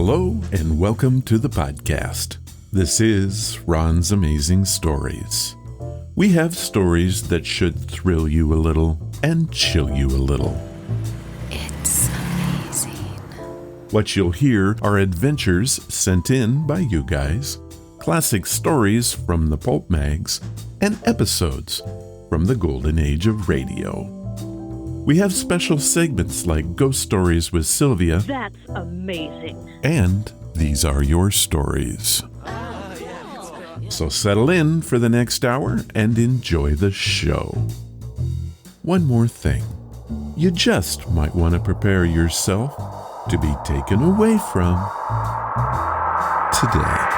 Hello and welcome to the podcast. This is Ron's Amazing Stories. We have stories that should thrill you a little and chill you a little. It's amazing. What you'll hear are adventures sent in by you guys, classic stories from the pulp mags, and episodes from the golden age of radio. We have special segments like Ghost Stories with Sylvia. That's amazing. And These Are Your Stories. So settle in for the next hour and enjoy the show. One more thing. You just might want to prepare yourself to be taken away from today.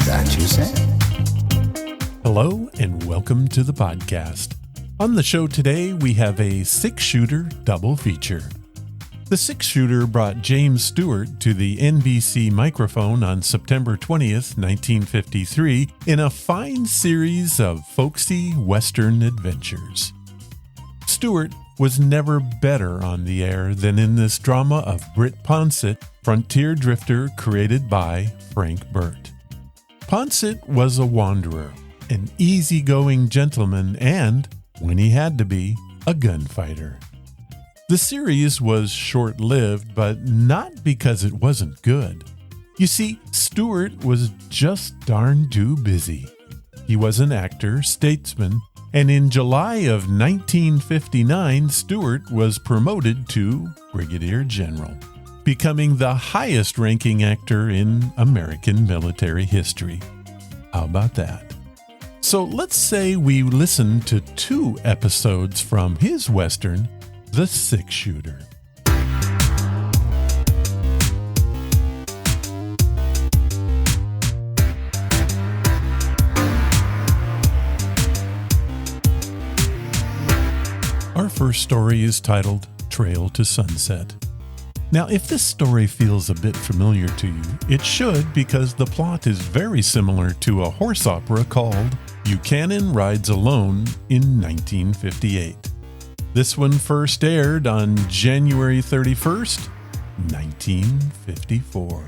That you said. Hello and welcome to the podcast. On the show today, we have a 6-shooter double feature. The 6-shooter brought James Stewart to the NBC microphone on September 20th, 1953, in a fine series of folksy Western adventures. Stewart was never better on the air than in this drama of Britt Ponset, frontier drifter created by Frank Burt. Ponset was a wanderer, an easygoing gentleman, and, when he had to be, a gunfighter. The series was short-lived, but not because it wasn't good. You see, Stewart was just darn too busy. He was an actor, statesman, and in July of 1959, Stewart was promoted to Brigadier General, becoming the highest-ranking actor in American military history. How about that? So let's say we listen to 2 episodes from his Western, The 6-Shooter. Our first story is titled Trail to Sunset. Now, if this story feels a bit familiar to you, it should, because the plot is very similar to a horse opera called Buchanan Rides Alone in 1958. This one first aired on January 31st, 1954.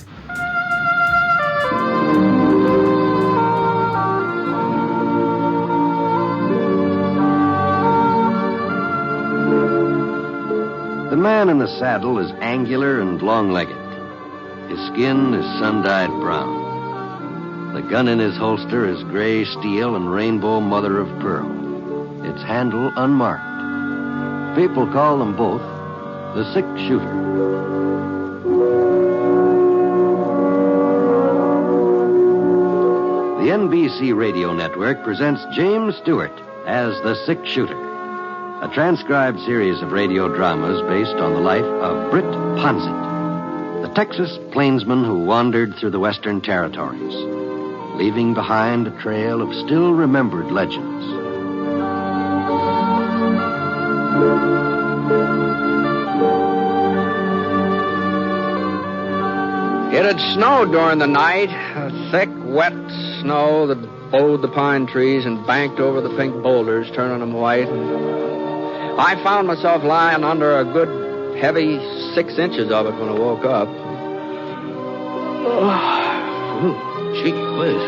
The man in the saddle is angular and long-legged. His skin is sun-dyed brown. The gun in his holster is gray steel and rainbow mother of pearl. Its handle unmarked. People call them both the 6-shooter. The NBC radio network presents James Stewart as the 6-shooter. A transcribed series of radio dramas based on the life of Britt Ponset, the Texas plainsman who wandered through the Western Territories, leaving behind a trail of still-remembered legends. It had snowed during the night, a thick, wet snow that bowed the pine trees and banked over the pink boulders, turning them white. I found myself lying under a good, heavy 6 inches of it when I woke up. Gee whiz.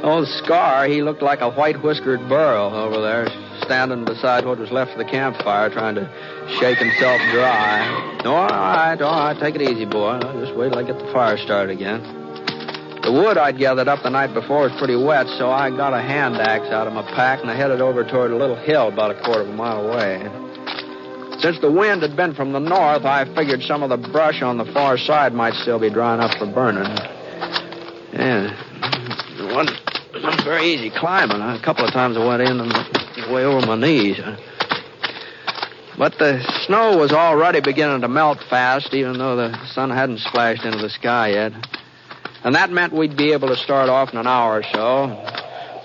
Old Scar, he looked like a white-whiskered burro over there, standing beside what was left of the campfire, trying to shake himself dry. All right, take it easy, boy. Just wait till I get the fire started again. The wood I'd gathered up the night before was pretty wet, so I got a hand axe out of my pack and I headed over toward a little hill about a quarter of a mile away. Since the wind had been from the north, I figured some of the brush on the far side might still be drying up for burning. Yeah, it wasn't very easy climbing. A couple of times I went in and way over my knees. But the snow was already beginning to melt fast, even though the sun hadn't splashed into the sky yet. And that meant we'd be able to start off in an hour or so.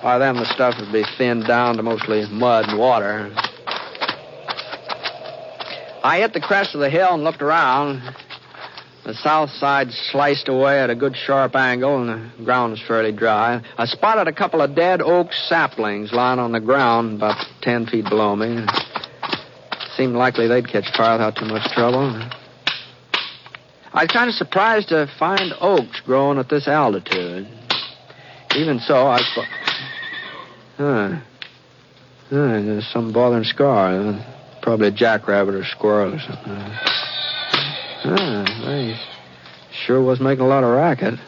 By then, the stuff would be thinned down to mostly mud and water. I hit the crest of the hill and looked around. The south side sliced away at a good sharp angle, and the ground was fairly dry. I spotted a couple of dead oak saplings lying on the ground about 10 feet below me. Seemed likely they'd catch fire without too much trouble. I was kind of surprised to find oaks growing at this altitude. Even so, there's some bothering scar. Probably a jackrabbit or squirrel or something. They sure was making a lot of racket.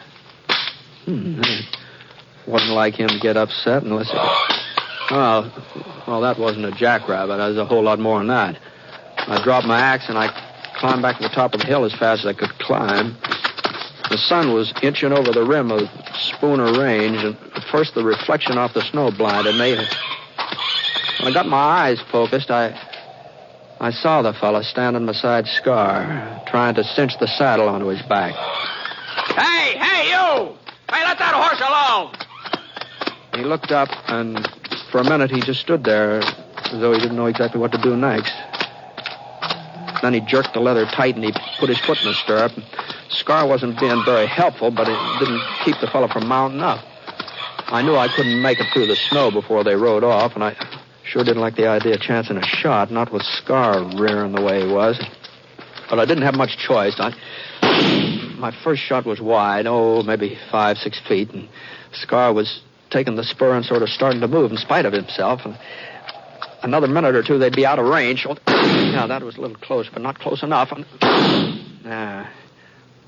Wasn't like him to get upset unless it... Well, that wasn't a jackrabbit. That was a whole lot more than that. I dropped my axe and I climbed back to the top of the hill as fast as I could climb. The sun was inching over the rim of Spooner Range, and at first the reflection off the snow blinded me. When I got my eyes focused, I saw the fella standing beside Scar, trying to cinch the saddle onto his back. Hey, you! Hey, let that horse alone! He looked up, and for a minute he just stood there as though he didn't know exactly what to do next. Then he jerked the leather tight, and he put his foot in the stirrup. Scar wasn't being very helpful, but it didn't keep the fellow from mounting up. I knew I couldn't make it through the snow before they rode off, and I sure didn't like the idea of chancing a shot, not with Scar rearing the way he was. But I didn't have much choice. My first shot was wide, maybe 5-6 feet, and Scar was taking the spur and sort of starting to move in spite of himself. And another minute or two, they'd be out of range. Yeah, that was a little close, but not close enough.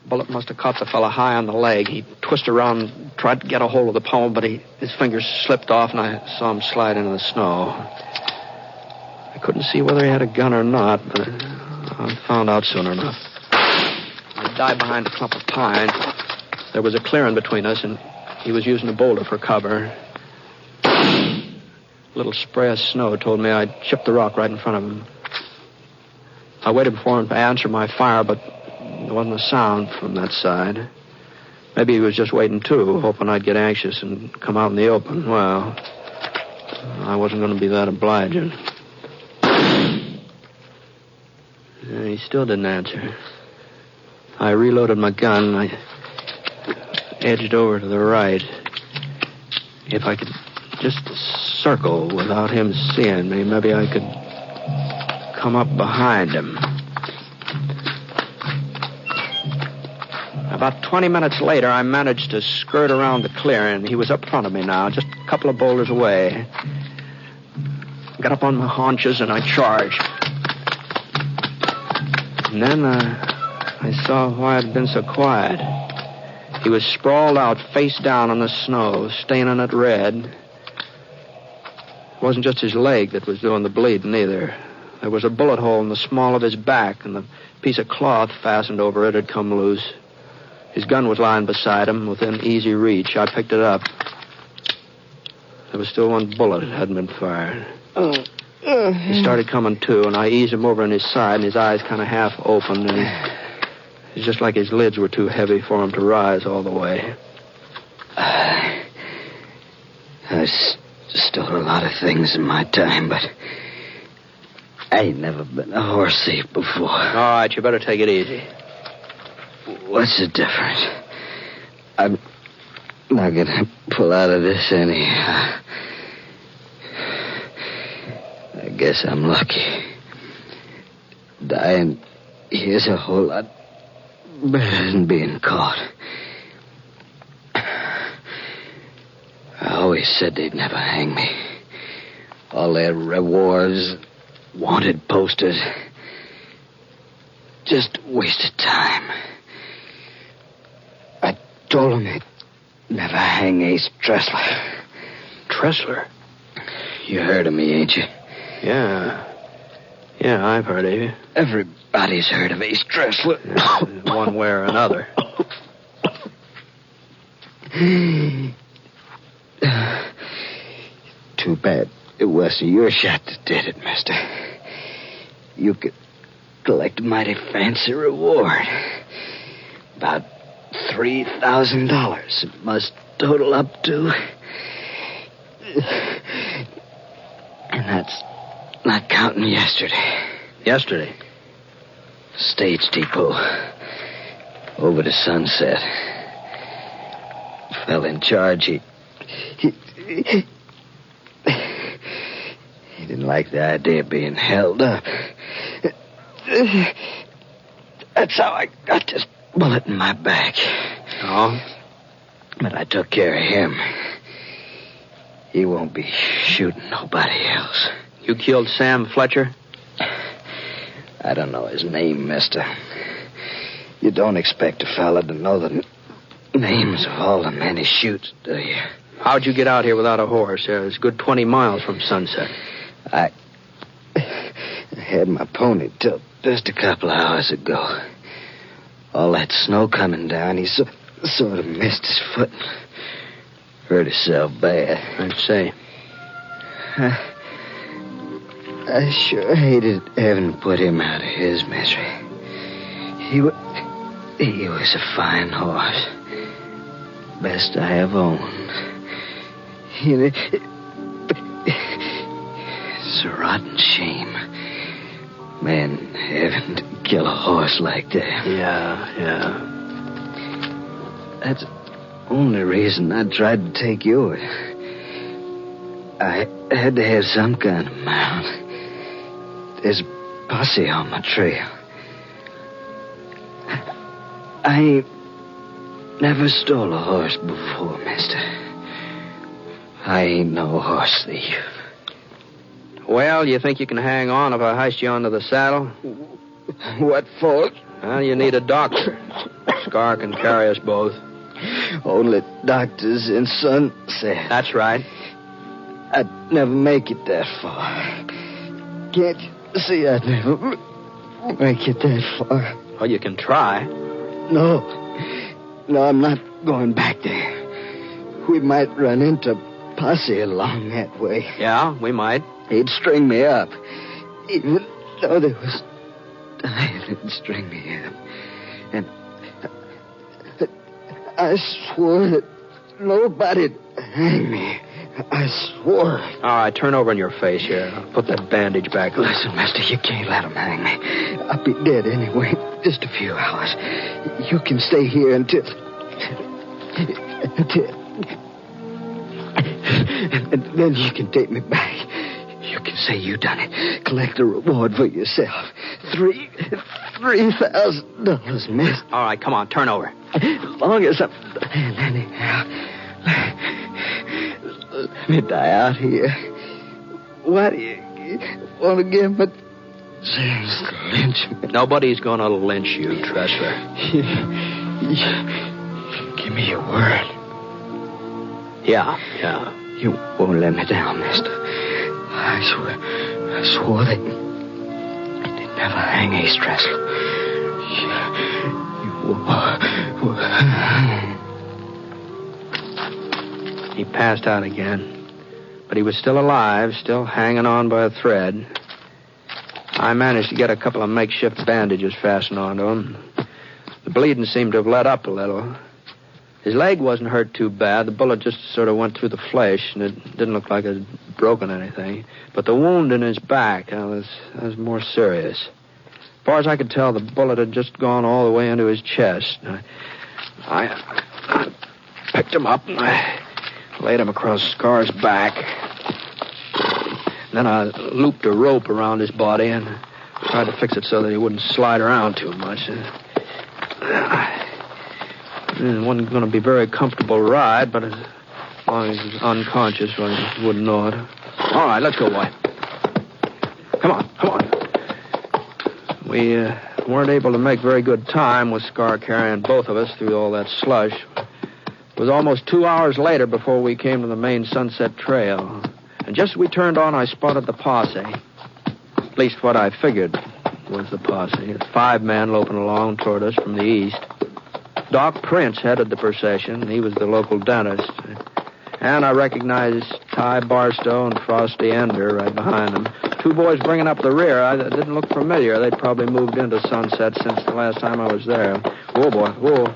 Bullet must have caught the fella high on the leg. He twisted around and tried to get a hold of the pommel, but his fingers slipped off, and I saw him slide into the snow. I couldn't see whether he had a gun or not, but I found out soon enough. I dived behind a clump of pines. There was a clearing between us, and he was using a boulder for cover. A little spray of snow told me I'd chipped the rock right in front of him. I waited for him to answer my fire, but there wasn't a sound from that side. Maybe he was just waiting, too, hoping I'd get anxious and come out in the open. Well, I wasn't going to be that obliging. He still didn't answer. I reloaded my gun, and I edged over to the right. If I could just circle without him seeing me, maybe I could come up behind him. About 20 minutes later, I managed to skirt around the clearing. He was up front of me now, just a couple of boulders away. I got up on my haunches and I charged. And then I saw why it had been so quiet. He was sprawled out, face down on the snow, staining it red. It wasn't just his leg that was doing the bleeding either. There was a bullet hole in the small of his back, and the piece of cloth fastened over it had come loose. His gun was lying beside him, within easy reach. I picked it up. There was still one bullet that hadn't been fired. He started coming to, and I eased him over on his side, and his eyes kind of half opened, and it's just like his lids were too heavy for him to rise all the way. I've stolen a lot of things in my time, but I ain't never been a horse thief before. All right, you better take it easy. What's the difference? I'm not going to pull out of this anyhow. I guess I'm lucky. Dying here's a whole lot better than being caught. I always said they'd never hang me. All their rewards, wanted posters, just wasted time. I told them they'd never hang Ace Tressler. Tressler? You heard of me, ain't you? Yeah, I've heard of you. Everybody's heard of Ace Tressler. One way or another. Too bad it wasn't your shot that did it, mister. You could collect a mighty fancy reward. About $3,000 it must total up to. And that's not counting yesterday. Yesterday? Stage depot. over to Sunset. Fell in charge. He didn't like the idea of being held up. That's how I got this bullet in my back. Oh? But I took care of him. He won't be shooting nobody else. You killed Sam Fletcher? I don't know his name, mister. You don't expect a fella to know the names of all the men he shoots, do you? How'd you get out here without a horse? It's a good 20 miles from Sunset. I had my pony till just a couple hours ago. All that snow coming down, he sort of missed his foot. Hurt himself bad. I'd say. I sure hated having to put him out of his misery. He was a fine horse. Best I ever owned. It's a rotten shame. Man having to kill a horse like that. Yeah. That's the only reason I tried to take yours. I had to have some kind of mount. There's a posse on my trail. I ain't never stole a horse before, mister. I ain't no horse thief. Well, you think you can hang on if I heist you onto the saddle? What for? Well, you need a doctor. Scar can carry us both. Only doctors in Sunset. That's right. I'd never make it that far. Can't you see I'd never make it that far? Well, you can try. No, I'm not going back there. We might run into posse along that way. Yeah, we might. He'd string me up. Even though there was time, he'd string me up. And I swore that nobody'd hang me. I swore. All right, turn over on your face here. I'll put that bandage back on. Listen, mister, you can't let him hang me. I'll be dead anyway. Just a few hours. You can stay here until... And then you can take me back. You can say you done it. Collect a reward for yourself. $3,000, miss. All right, come on, turn over. As long as I'm... Anyhow... Let me die out here. Why do you want to give me... James lynch me? Nobody's going to lynch you, Tressler. Give me your word. Yeah. You won't let me down, mister. I swore that they'd never hang Ace Tressler. He passed out again, but he was still alive, still hanging on by a thread. I managed to get a couple of makeshift bandages fastened onto him. The bleeding seemed to have let up a little. His leg wasn't hurt too bad. The bullet just sort of went through the flesh, and it didn't look like it had broken anything. But the wound in his back was more serious. As far as I could tell, the bullet had just gone all the way into his chest. I picked him up, and I laid him across Scar's back. Then I looped a rope around his body and tried to fix it so that he wouldn't slide around too much. It wasn't going to be a very comfortable ride, but as long as he was unconscious, well, he wouldn't know it. All right, let's go, boy. Come on. We weren't able to make very good time with Scar carrying both of us through all that slush. It was almost 2 hours later before we came to the main Sunset Trail. And just as we turned on, I spotted the posse. At least what I figured was the posse. 5 men loping along toward us from the east. Doc Prince headed the procession. He was the local dentist. And I recognized Ty Barstow and Frosty Ender right behind them. 2 boys bringing up the rear. I didn't look familiar. They'd probably moved into Sunset since the last time I was there. Whoa, boy. Whoa, boy.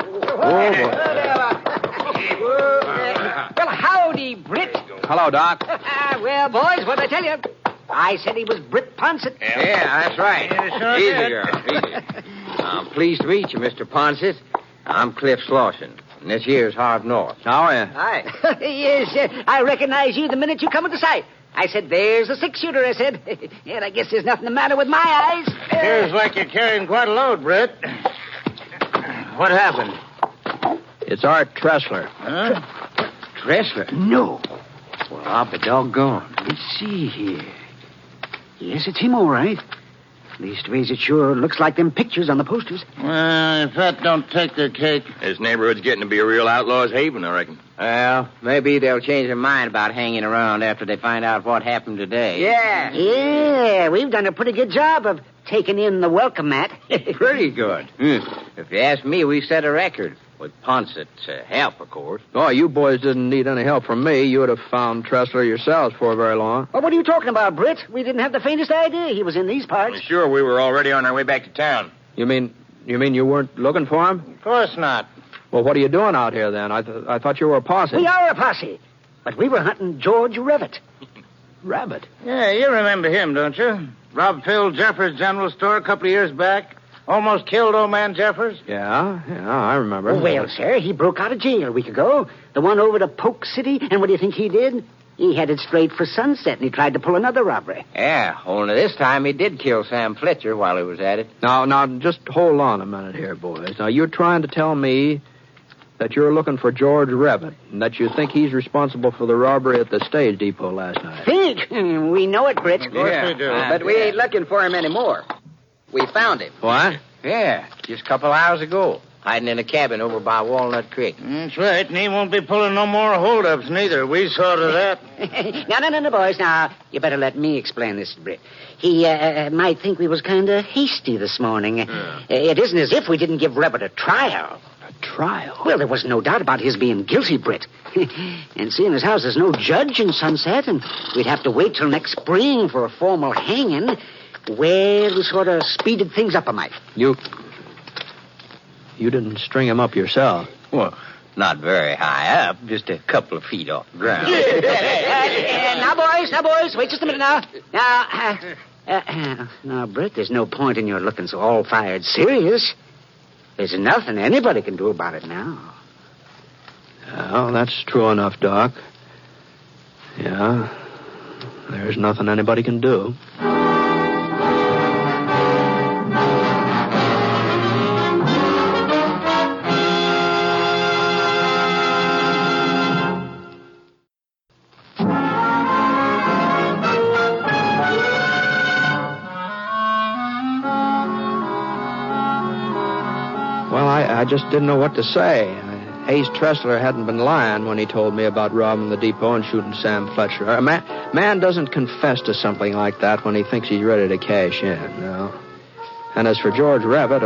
Well, howdy, Britt. Hello, Doc. Well, boys, what'd I tell you? I said he was Britt Ponset. Yeah, that's right. Easy, girl. Easy. I'm pleased to meet you, Mr. Ponset. I'm Cliff Slauson, and this here's Harv North. How are you? Hi. Yes, I recognize you the minute you come into sight. I said, there's a six-shooter, I said. And I guess there's nothing the matter with my eyes. Appears like you're carrying quite a load, Britt. What happened? It's Art Tressler. Huh? Tressler? No. Well, I'll be doggone. Let's see here. Yes, it's him, all right. Leastways, it sure looks like them pictures on the posters. Well, if that don't take their cake. This neighborhood's getting to be a real outlaw's haven, I reckon. Well, maybe they'll change their mind about hanging around after they find out what happened today. Yeah, we've done a pretty good job of taking in the welcome mat. Pretty good. If you ask me, we set a record. With Ponset's help, of course. Oh, you boys didn't need any help from me. You would have found Tressler yourselves before very long. Well, what are you talking about, Britt? We didn't have the faintest idea he was in these parts. Sure, we were already on our way back to town. You mean you weren't looking for him? Of course not. Well, what are you doing out here, then? I thought you were a posse. We are a posse, but we were hunting George Revitt. Rabbit? Yeah, you remember him, don't you? Robbed Phil Jeffers' general store a couple of years back. Almost killed old man Jeffers. Yeah, I remember. Well, sir, he broke out of jail a week ago. The one over to Polk City, and what do you think he did? He headed straight for Sunset, and he tried to pull another robbery. Yeah, only this time he did kill Sam Fletcher while he was at it. Now, just hold on a minute here, boys. Now, you're trying to tell me that you're looking for George Revitt, and that you think he's responsible for the robbery at the stage depot last night. Think? We know it, Britt. Of course we do. But we ain't looking for him anymore. We found him. What? Yeah, just a couple hours ago. Hiding in a cabin over by Walnut Creek. That's right, and he won't be pulling no more holdups neither. We saw to that. No, boys. Now, you better let me explain this, Britt. He might think we was kind of hasty this morning. It isn't as if we didn't give Revitt a trial. A trial? Well, there was no doubt about his being guilty, Britt. And seeing as how there's no judge in Sunset, and we'd have to wait till next spring for a formal hanging, well, we sort of speeded things up a mite. You didn't string him up yourself. Well, not very high up, just a couple of feet off the ground. Now, boys, wait just a minute now. Now, Britt, there's no point in your looking so all-fired serious. There's nothing anybody can do about it now. Well, that's true enough, Doc. Yeah, there's nothing anybody can do. I just didn't know what to say. Hayes Tressler hadn't been lying when he told me about robbing the depot and shooting Sam Fletcher. A man doesn't confess to something like that when he thinks he's ready to cash in, no. And as for George Revitt,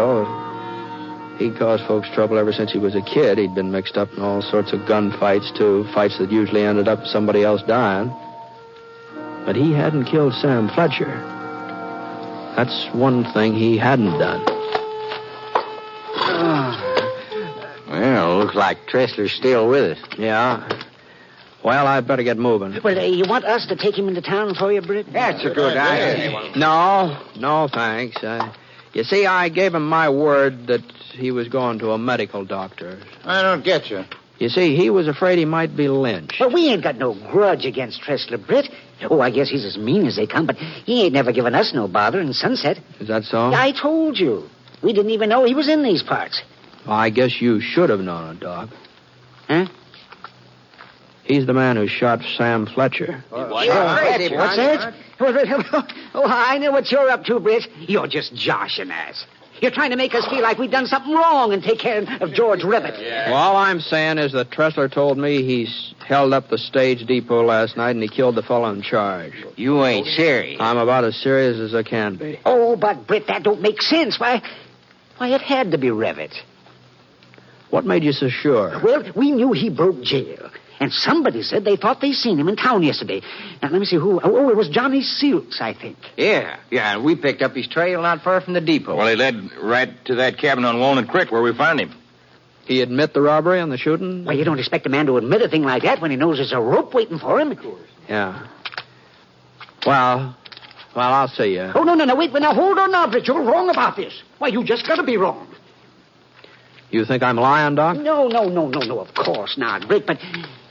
he'd caused folks trouble ever since he was a kid. He'd been mixed up in all sorts of gunfights, too, fights that usually ended up with somebody else dying. But he hadn't killed Sam Fletcher. That's one thing he hadn't done. Well, looks like Tressler's still with us. Yeah. Well, I'd better get moving. Well, you want us to take him into town for you, Britt? That's a good idea. No, thanks. You see, I gave him my word that he was going to a medical doctor. I don't get you. You see, he was afraid he might be lynched. Well, we ain't got no grudge against Tressler, Britt. Oh, I guess he's as mean as they come, but he ain't never given us no bother in Sunset. Is that so? I told you. We didn't even know he was in these parts. Well, I guess you should have known it, Doc. Huh? He's the man who shot Sam Fletcher. What's that? Oh, I know what you're up to, Britt. You're just joshing us. You're trying to make us feel like we've done something wrong and take care of George Revitt. Well, all I'm saying is that Tressler told me he's held up the stage depot last night and he killed the fellow in charge. You ain't serious. I'm about as serious as I can be. Oh, but, Britt, that don't make sense. Why, it had to be Revitt. What made you so sure? Well, we knew he broke jail. And somebody said they thought they seen him in town yesterday. Now, let me see who. Oh, it was Johnny Silks, I think. Yeah, and we picked up his trail not far from the depot. Well, he led right to that cabin on Walnut Creek where we found him. He admit the robbery and the shooting? Well, you don't expect a man to admit a thing like that when he knows there's a rope waiting for him. Yeah. Well, I'll see you. Oh, no, wait. Now, hold on now, Britt. You're wrong about this. Why, you just gotta be wrong. You think I'm lying, Doc? No, of course not, Britt, but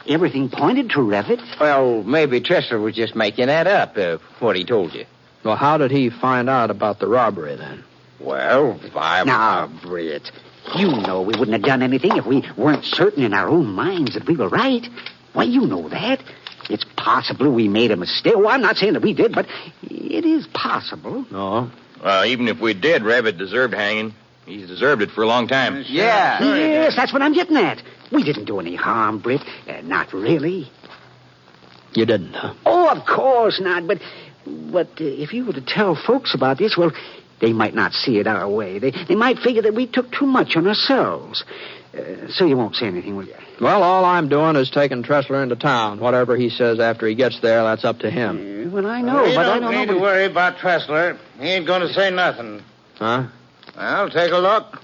everything pointed to Revit. Well, maybe Tressler was just making that up, what he told you. Well, how did he find out about the robbery, then? Well, Now, Britt, you know we wouldn't have done anything if we weren't certain in our own minds that we were right. Why, you know that. It's possible we made a mistake. Well, I'm not saying that we did, but it is possible. No. Well, even if we did, Revit deserved hanging. He's deserved it for a long time. Yeah. Yes, that's what I'm getting at. We didn't do any harm, Britt. Not really. You didn't, huh? Oh, of course not. But if you were to tell folks about this, well, they might not see it our way. They might figure that we took too much on ourselves. So you won't say anything, will you? Well, all I'm doing is taking Tressler into town. Whatever he says after he gets there, that's up to him. Well, I know, We but I don't don't know. need to worry about Tressler. He ain't going to say nothing. Huh? Well, take a look.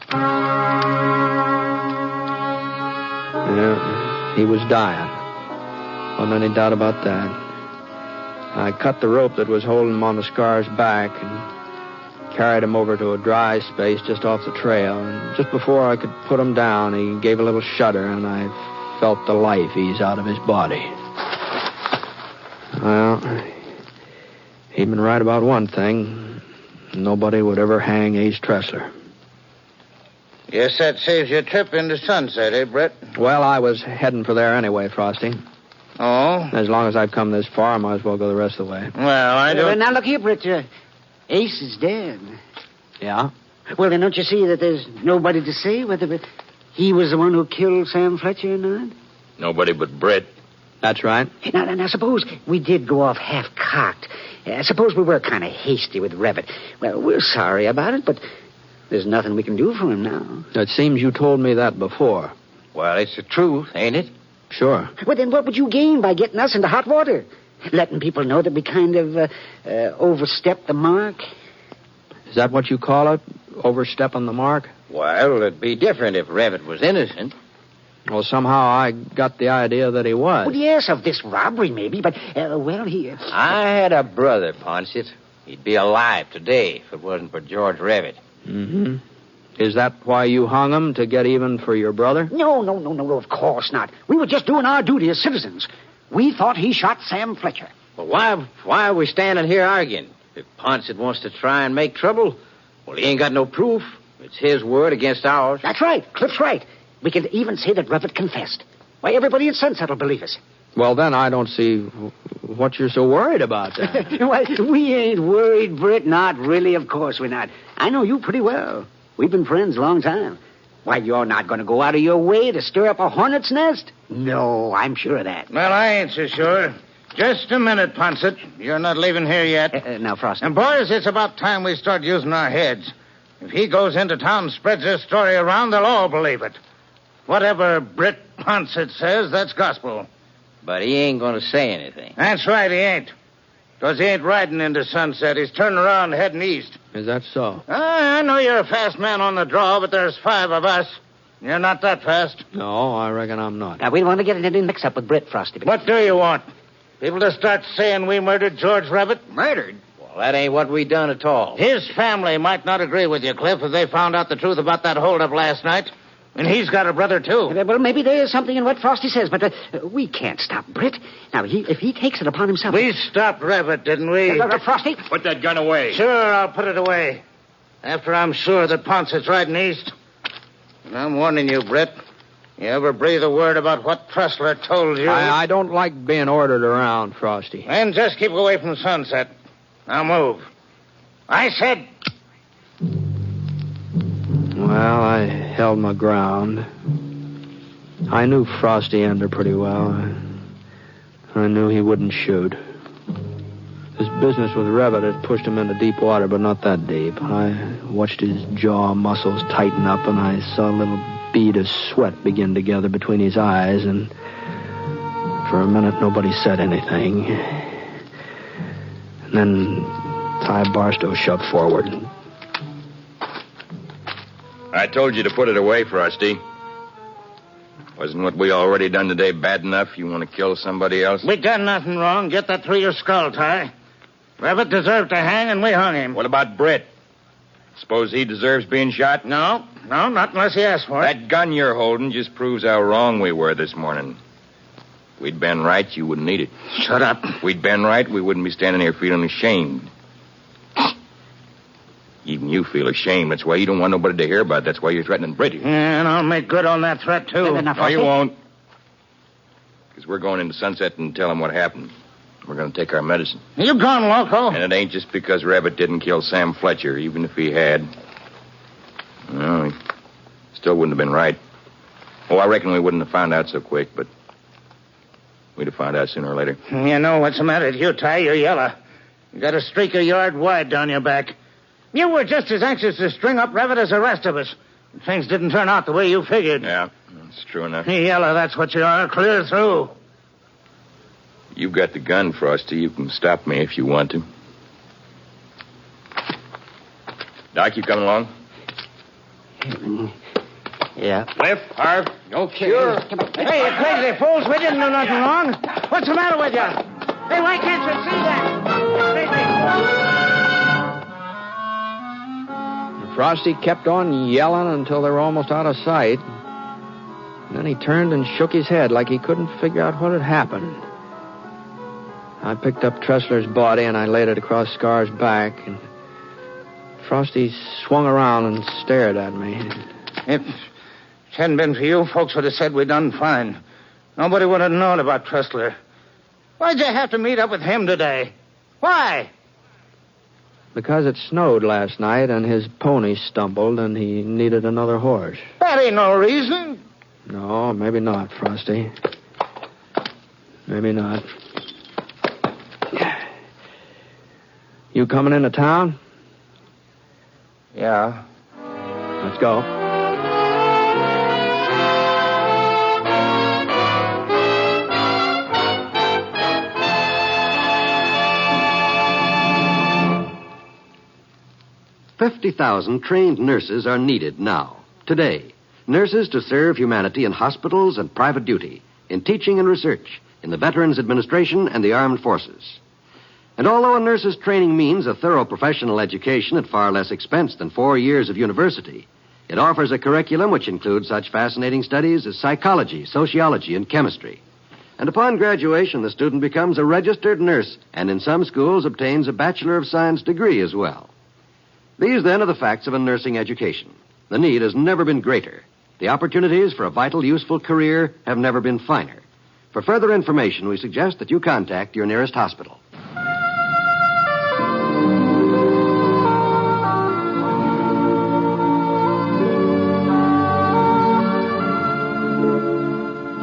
Yeah, he was dying. Wasn't any doubt about that. I cut the rope that was holding him on the scar's back and carried him over to a dry space just off the trail. And just before I could put him down, he gave a little shudder, and I felt the life ease out of his body. Well, he'd been right about one thing. Nobody would ever hang Ace Tressler. Guess that saves your trip into Sunset, eh, Britt? Well, I was heading for there anyway, Frosty. Oh? As long as I've come this far, I might as well go the rest of the way. Well, I don't... Now, look here, Britt. Ace is dead. Yeah? Well, then don't you see that there's nobody to say whether he was the one who killed Sam Fletcher or not? Nobody but Britt. That's right. Now, suppose we did go off half-cocked. Suppose we were kind of hasty with Revit. Well, we're sorry about it, but there's nothing we can do for him now. It seems you told me that before. Well, it's the truth, ain't it? Sure. Well, then what would you gain by getting us into hot water? Letting people know that we kind of overstepped the mark? Is that what you call it? Overstepping the mark? Well, it'd be different if Revit was innocent. Well, somehow I got the idea that he was. Well, yes, of this robbery maybe, but, well, he... I had a brother, Ponset. He'd be alive today if it wasn't for George Revit. Mm-hmm. Is that why you hung him, to get even for your brother? No, of course not. We were just doing our duty as citizens. We thought he shot Sam Fletcher. Well, why are we standing here arguing? If Ponset wants to try and make trouble, well, he ain't got no proof. It's his word against ours. That's right. Cliff's right. We can even say that Revit confessed. Why, everybody in Sunset will believe us. Well, then I don't see what you're so worried about then. Why, we ain't worried, Britt. Not really, of course we're not. I know you pretty well. We've been friends a long time. Why, you're not going to go out of your way to stir up a hornet's nest? No, I'm sure of that. Well, I ain't so sure. Just a minute, Ponset. You're not leaving here yet. Now, Frosty. And, boys, it's about time we start using our heads. If he goes into town and spreads this story around, they'll all believe it. Whatever Britt Ponset says, that's gospel. But he ain't going to say anything. That's right, he ain't. Because he ain't riding into Sunset. He's turning around heading east. Is that so? I know you're a fast man on the draw, but there's 5 of us. You're not that fast. No, I reckon I'm not. Now, we don't want to get into any mix-up with Britt, Frosty. But... What do you want? People to start saying we murdered George Revit? Murdered? Well, that ain't what we done at all. His family might not agree with you, Cliff, if they found out the truth about that holdup last night. And he's got a brother, too. Well, maybe there is something in what Frosty says, but we can't stop Britt. Now, if he takes it upon himself... We stopped Revit, didn't we? Frosty? Put that gun away. Sure, I'll put it away. After I'm sure that Ponset's riding east. And I'm warning you, Britt. You ever breathe a word about what Tressler told you... I don't like being ordered around, Frosty. And just keep away from Sunset. Now move. I said... Well, I held my ground. I knew Frosty Ender pretty well. I knew he wouldn't shoot. His business with Revit had pushed him into deep water, but not that deep. I watched his jaw muscles tighten up, and I saw a little bead of sweat begin to gather between his eyes, and for a minute nobody said anything. And then Ty Barstow shoved forward. I told you to put it away, Frosty. Wasn't what we already done today bad enough? You want to kill somebody else? We done nothing wrong. Get that through your skull, Ty. Revit deserved to hang, and we hung him. What about Britt? Suppose he deserves being shot? No, not unless he asks for it. That gun you're holding just proves how wrong we were this morning. If we'd been right, you wouldn't need it. Shut up. If we'd been right, we wouldn't be standing here feeling ashamed. Even you feel ashamed. That's why you don't want nobody to hear about it. That's why you're threatening Britt. Yeah, and I'll make good on that threat, too. No, you won't. Because we're going into Sunset and tell him what happened. We're going to take our medicine. You gone loco? And it ain't just because Rabbit didn't kill Sam Fletcher, even if he had. No, he still wouldn't have been right. Oh, I reckon we wouldn't have found out so quick, but we'd have found out sooner or later. You know what's the matter with you, Ty? You're yellow. You got a streak a yard wide down your back. You were just as anxious to string up Rabbit as the rest of us. Things didn't turn out the way you figured. Yeah, that's true enough. Yellow, that's what you are, clear through. You've got the gun, Frosty. You can stop me if you want to. Doc, you coming along? Yeah. Cliff, Harv. Okay. Sure. Hey, you crazy fools. We didn't do nothing wrong. What's the matter with you? Hey, why can't you see that? Frosty kept on yelling until they were almost out of sight. And then he turned and shook his head like he couldn't figure out what had happened. I picked up Tressler's body and I laid it across Scar's back. And Frosty swung around and stared at me. If it hadn't been for you, folks would have said we'd done fine. Nobody would have known about Tressler. Why'd you have to meet up with him today? Why? Because it snowed last night and his pony stumbled and he needed another horse. That ain't no reason. No, maybe not, Frosty. Maybe not. You coming into town? Yeah. Let's go. $50,000 trained nurses are needed now, today. Nurses to serve humanity in hospitals and private duty, in teaching and research, in the Veterans Administration and the Armed Forces. And although a nurse's training means a thorough professional education at far less expense than 4 years of university, it offers a curriculum which includes such fascinating studies as psychology, sociology, and chemistry. And upon graduation, the student becomes a registered nurse and in some schools obtains a Bachelor of Science degree as well. These, then, are the facts of a nursing education. The need has never been greater. The opportunities for a vital, useful career have never been finer. For further information, we suggest that you contact your nearest hospital.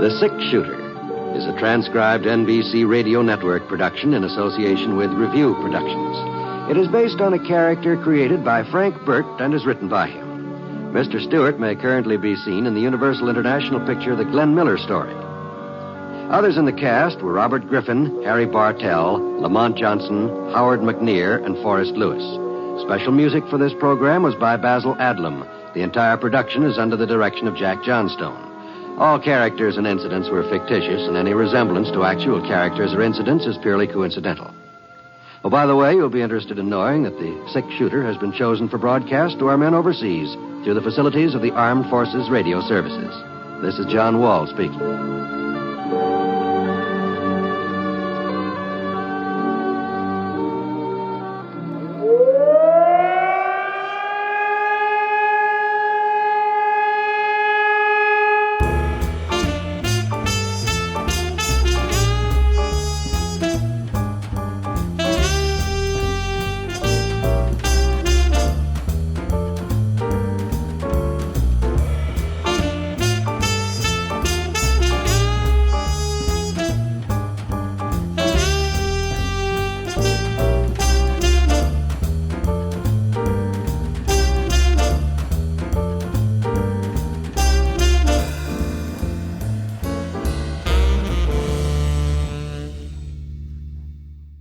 The Six Shooter is a transcribed NBC Radio Network production in association with Review Productions. It is based on a character created by Frank Burt and is written by him. Mr. Stewart may currently be seen in the Universal International picture The Glenn Miller Story. Others in the cast were Robert Griffin, Harry Bartell, Lamont Johnson, Howard McNear, and Forrest Lewis. Special music for this program was by Basil Adlam. The entire production is under the direction of Jack Johnstone. All characters and incidents were fictitious, and any resemblance to actual characters or incidents is purely coincidental. Oh, by the way, you'll be interested in knowing that the Six Shooter has been chosen for broadcast to our men overseas through the facilities of the Armed Forces Radio Services. This is John Wall speaking.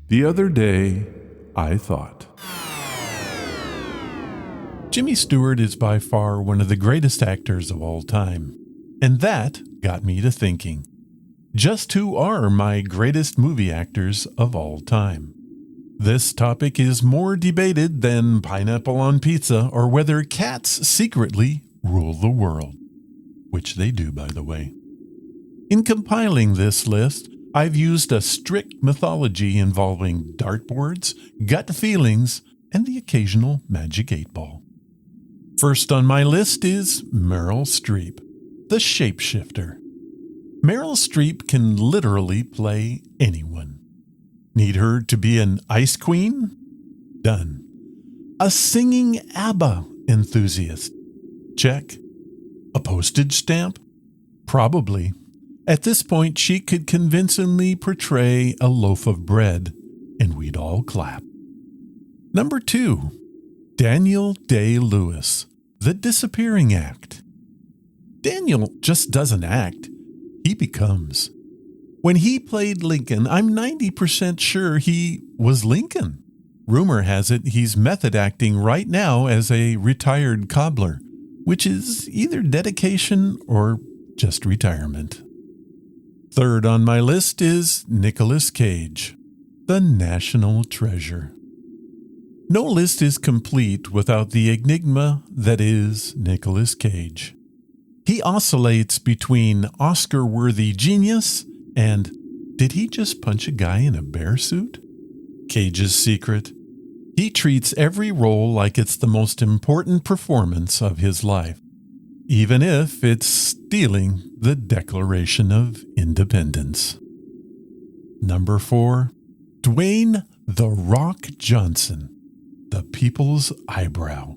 The other day, I thought. Jimmy Stewart is by far one of the greatest actors of all time. And that got me to thinking, just who are my greatest movie actors of all time? This topic is more debated than pineapple on pizza or whether cats secretly rule the world, which they do, by the way. In compiling this list, I've used a strict mythology involving dartboards, gut feelings, and the occasional magic 8-ball. First on my list is Meryl Streep, the shapeshifter. Meryl Streep can literally play anyone. Need her to be an ice queen? Done. A singing ABBA enthusiast? Check. A postage stamp? Probably. At this point, she could convincingly portray a loaf of bread, and we'd all clap. Number 2, Daniel Day-Lewis, the disappearing act. Daniel just doesn't act, he becomes. When he played Lincoln, I'm 90% sure he was Lincoln. Rumor has it he's method acting right now as a retired cobbler, which is either dedication or just retirement. Third on my list is Nicolas Cage, the national treasure. No list is complete without the enigma that is Nicolas Cage. He oscillates between Oscar-worthy genius and did he just punch a guy in a bear suit? Cage's secret: he treats every role like it's the most important performance of his life, even if it's stealing the Declaration of Independence. Number 4, Dwayne "The Rock" Johnson, the people's eyebrow.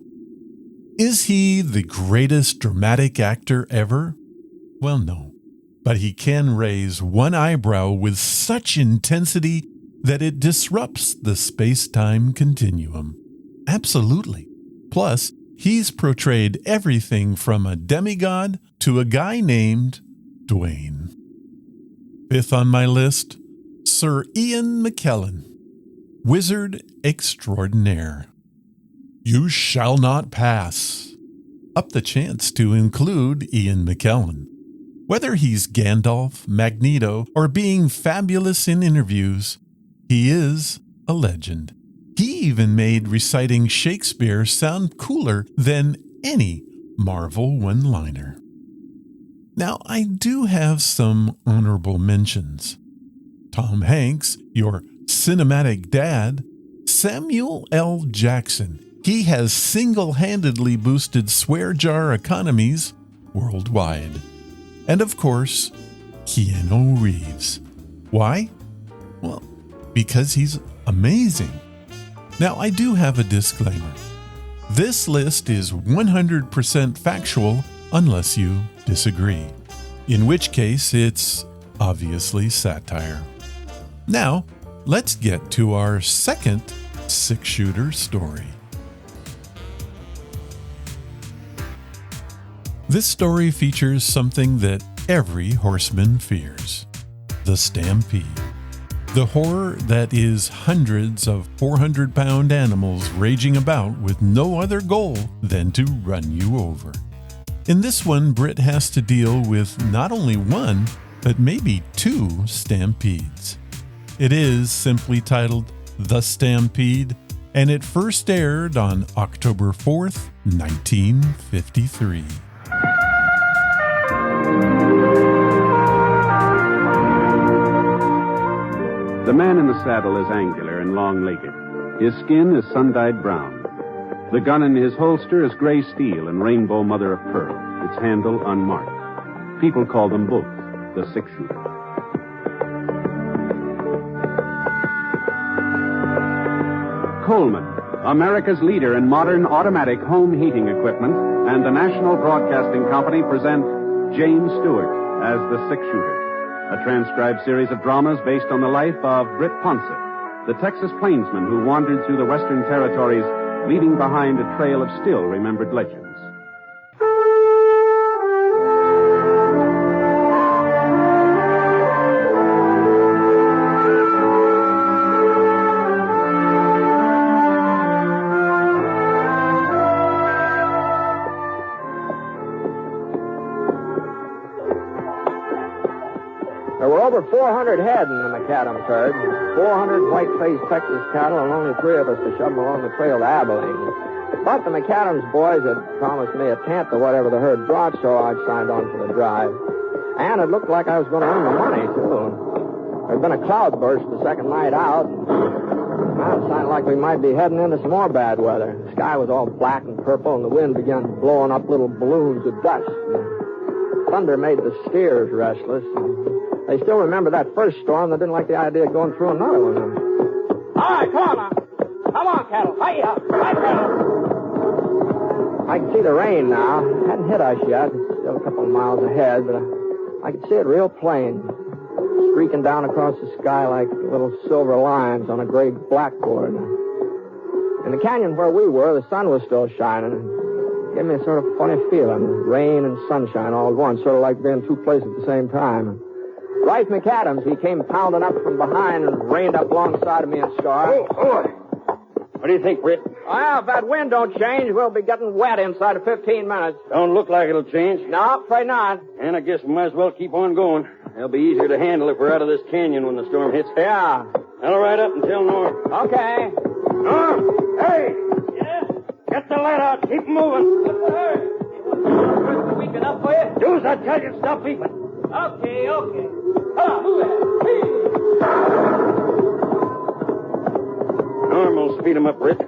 Is he the greatest dramatic actor ever? Well, no. But he can raise one eyebrow with such intensity that it disrupts the space-time continuum. Absolutely. Plus, he's portrayed everything from a demigod to a guy named Dwayne. Fifth on my list, Sir Ian McKellen, Wizard Extraordinaire. You shall not pass. Up the chance to include Ian McKellen. Whether he's Gandalf, Magneto, or being fabulous in interviews, he is a legend. He even made reciting Shakespeare sound cooler than any Marvel one-liner. Now, I do have some honorable mentions. Tom Hanks, your cinematic dad. Samuel L. Jackson. He has single-handedly boosted swear jar economies worldwide. And of course, Keanu Reeves. Why? Well, because he's amazing. Now, I do have a disclaimer. This list is 100% factual unless you disagree, in which case it's obviously satire. Now, let's get to our second six-shooter story. This story features something that every horseman fears: the Stampede. The horror that is hundreds of 400-pound animals raging about with no other goal than to run you over. In this one, Britt has to deal with not only one, but maybe two stampedes. It is simply titled The Stampede, and it first aired on October 4th, 1953. The man in the saddle is angular and long-legged. His skin is sun-dyed brown. The gun in his holster is gray steel and rainbow mother of pearl, its handle unmarked. People call them both the six-shooter. Coleman, America's leader in modern automatic home heating equipment, and the National Broadcasting Company present James Stewart as the six-shooter. A transcribed series of dramas based on the life of Britt Ponset, the Texas plainsman who wandered through the Western Territories, leaving behind a trail of still-remembered legends. There were over 400 head in the McAdams herd, 400 white-faced Texas cattle, and only 3 of us to shove them along the trail to Abilene. But the McAdams boys had promised me a tenth of whatever the herd brought, so I signed on for the drive. And it looked like I was going to earn the money, too. There'd been a cloudburst the second night out. It sounded like we might be heading into some more bad weather. The sky was all black and purple, and the wind began blowing up little balloons of dust. Thunder made the steers restless. They still remember that first storm. They didn't like the idea of going through another one. All right, come on now. Come on, cattle. Hi-ya. Hi, cattle. I can see the rain now. It hadn't hit us yet. It's still a couple of miles ahead, but I can see it real plain. Streaking down across the sky like little silver lines on a gray blackboard. In the canyon where we were, the sun was still shining. It gave me a sort of funny feeling. Rain and sunshine all at once, sort of like being in two places at the same time. Rife McAdams, he came pounding up from behind and reined up alongside of me and Scar. Oh. What do you think, Britt? Well, if that wind don't change, we'll be getting wet inside of 15 minutes. Don't look like it'll change. No, afraid not. And I guess we might as well keep on going. It'll be easier to handle if we're out of this canyon when the storm hits. Yeah. I'll ride up and tell Norm. Okay. Norm! Hey! Yeah? Get the lead out. Keep moving. What's the hurry? Is weak enough for you? Do as I tell you. Stop beeping. Okay. Come on, move it. Norm will speed him up, Britt.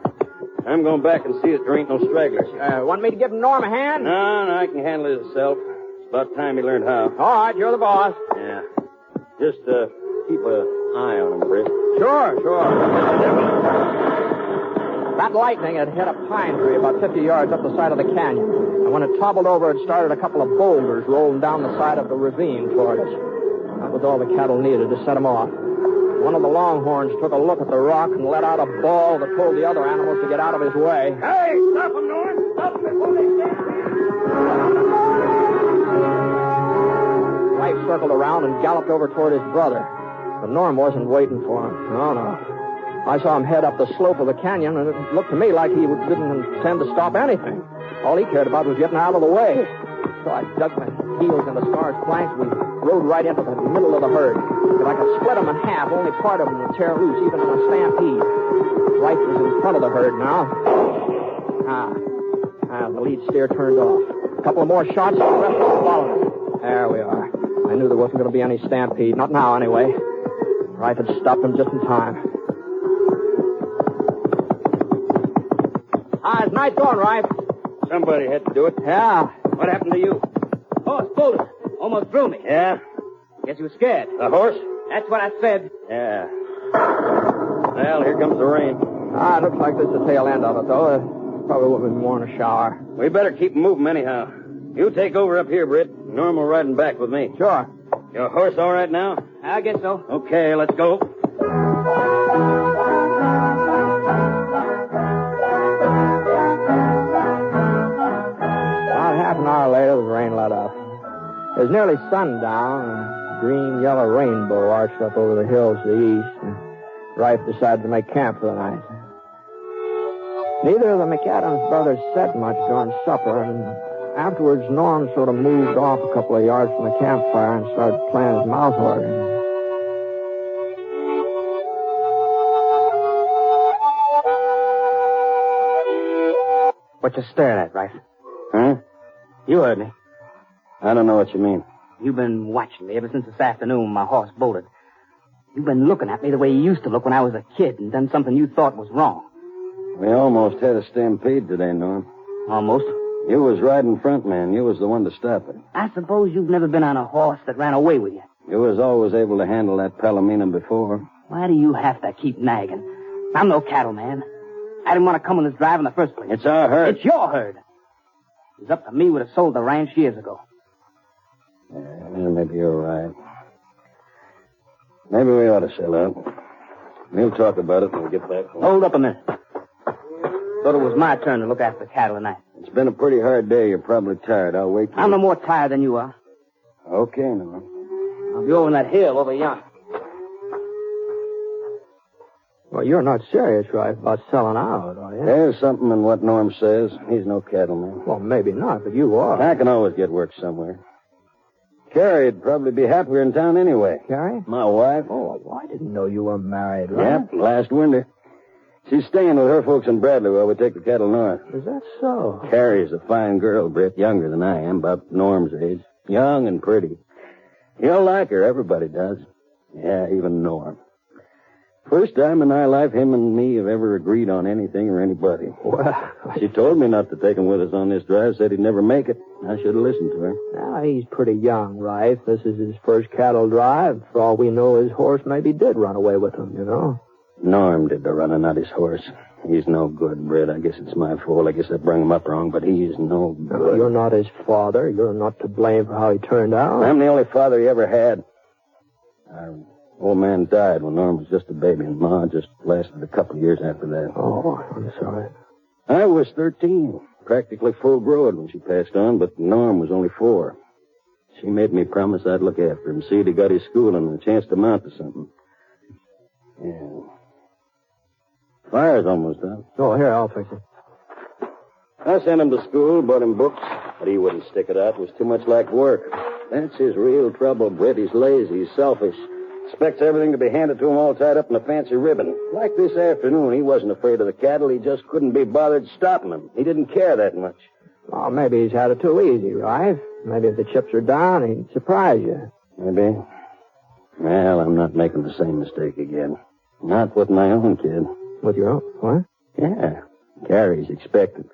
I'm going back and see that there ain't no stragglers. Want me to give Norm a hand? No, I can handle it myself. It's about time he learned how. All right, you're the boss. Yeah. Just keep an eye on him, Britt. Sure. That lightning had hit a pine tree about 50 yards up the side of the canyon. And when it toppled over, it started a couple of boulders rolling down the side of the ravine toward us. That was all the cattle needed to set them off. One of the longhorns took a look at the rock and let out a bawl that told the other animals to get out of his way. Hey, stop them, Norm. Stop them before they stand. Life circled around and galloped over toward his brother. But Norm wasn't waiting for him. No. I saw him head up the slope of the canyon, and it looked to me like he didn't intend to stop anything. All he cared about was getting out of the way. So I dug my heels into Scar's flanks. We rode right into the middle of the herd. If I could split them in half, only part of them would tear loose, even in a stampede. Rife was in front of the herd now. The lead steer turned off. A couple of more shots, and the rest was following. There we are. I knew there wasn't going to be any stampede. Not now, anyway. Rife had stopped him just in time. How's night going, Rife? Somebody had to do it. Yeah. What happened to you? Horse pulled us. Almost threw me. Yeah? Guess you were scared. The horse? That's what I said. Yeah. Well, here comes the rain. It looks like this is the tail end of it, though. Probably would have been more in a shower. We better keep moving anyhow. You take over up here, Britt. Norm will riding back with me. Sure. Your horse all right now? I guess so. Okay, let's go. About half an hour later, the rain let up. It was nearly sundown, and a green-yellow rainbow arched up over the hills to the east, and Rife decided to make camp for the night. Neither of the McAdams brothers said much during supper, and afterwards Norm sort of moved off a couple of yards from the campfire and started playing his mouth organ. What you staring at, Rife? Huh? You heard me. I don't know what you mean. You've been watching me ever since this afternoon when my horse bolted. You've been looking at me the way you used to look when I was a kid and done something you thought was wrong. We almost had a stampede today, Norm. Almost? You was riding front, man. You was the one to stop it. I suppose you've never been on a horse that ran away with you. You was always able to handle that Palomino before. Why do you have to keep nagging? I'm no cattleman. I didn't want to come on this drive in the first place. It's our herd. It's your herd. It was up to me would have sold the ranch years ago. Yeah, maybe you're right. Maybe we ought to sell out. We'll talk about it when we get back home. Hold up a minute. Thought it was my turn to look after the cattle tonight. It's been a pretty hard day. You're probably tired. I'll wait till... I'm no more tired than you are. Okay, Norm. I'll be over on that hill over yonder. Well, you're not serious, Rife, about selling out, are you? There's something in what Norm says. He's no cattleman. Well, maybe not, but you are. I can always get work somewhere. Carrie'd probably be happier in town anyway. Carrie? My wife. Oh, well, I didn't know you were married, right? Yep, last winter. She's staying with her folks in Bradley while we take the cattle north. Is that so? Carrie's a fine girl, Britt, younger than I am, about Norm's age. Young and pretty. You'll like her, everybody does. Yeah, even Norm. First time in our life him and me have ever agreed on anything or anybody. Well, She told me not to take him with us on this drive, said he'd never make it. I should have listened to her. now, he's pretty young, right? This is his first cattle drive. For all we know, his horse maybe did run away with him, you know? Norm did the running, not his horse. He's no good, Britt. I guess it's my fault. I guess I brung him up wrong, but he is no good. You're not his father. You're not to blame for how he turned out. I'm the only father he ever had. Our old man died when Norm was just a baby, and Ma just lasted a couple of years after that. Oh, I'm sorry. I was 13, practically full-grown when she passed on, but Norm was only 4. She made me promise I'd look after him, see that he got his schooling and a chance to mount to something. Yeah. Fire's almost up. Oh, here, I'll fix it. I sent him to school, bought him books, but he wouldn't stick it out. It was too much like work. That's his real trouble, Britt. He's lazy, he's selfish. Expects everything to be handed to him all tied up in a fancy ribbon. Like this afternoon, he wasn't afraid of the cattle. He just couldn't be bothered stopping them. He didn't care that much. Oh, maybe he's had it too easy, right? Maybe if the chips are down, he'd surprise you. Maybe. Well, I'm not making the same mistake again. Not with my own kid. With your own? What? Yeah. Carrie's expected.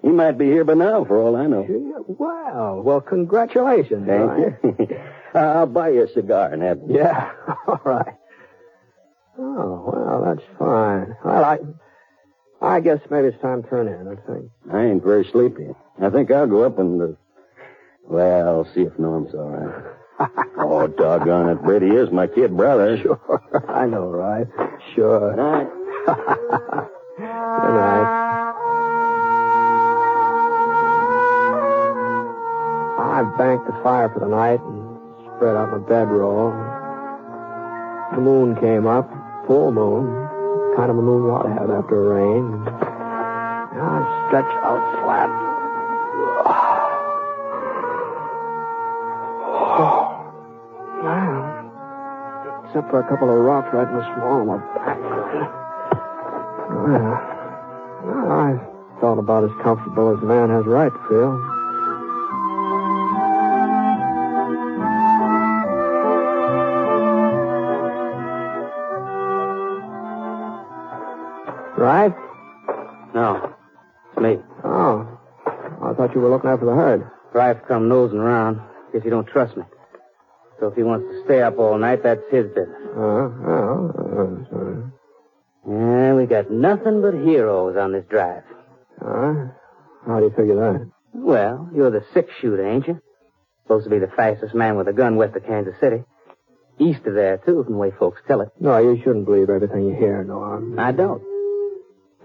He might be here by now, for all I know. Wow. Well, congratulations. Thank you. I'll buy you a cigar and have... Yeah, all right. Oh, well, that's fine. Well, I guess maybe it's time to turn in, I think. I ain't very sleepy. I think I'll go up and... Well, see if Norm's all right. Oh, doggone it, Britt. He is my kid brother. Sure. I know, right? Sure. Good night. Good night. I banked the fire for the night and spread out my bedroll. The moon came up, full moon, kind of a moon you ought to have after a rain. And I stretched out flat. Well, except for a couple of rocks right in the small of my back. Well, I felt about as comfortable as a man has a right to feel. Right? No. It's me. Oh. I thought you were looking after the herd. Rife come nosing around. Guess you don't trust me. So if he wants to stay up all night, that's his business. Sorry. Yeah, we got nothing but heroes on this drive. How do you figure that? Well, you're the 6-shooter, ain't you? Supposed to be the fastest man with a gun west of Kansas City. East of there, too, from the way folks tell it. No, you shouldn't believe everything you hear, Norm. I don't.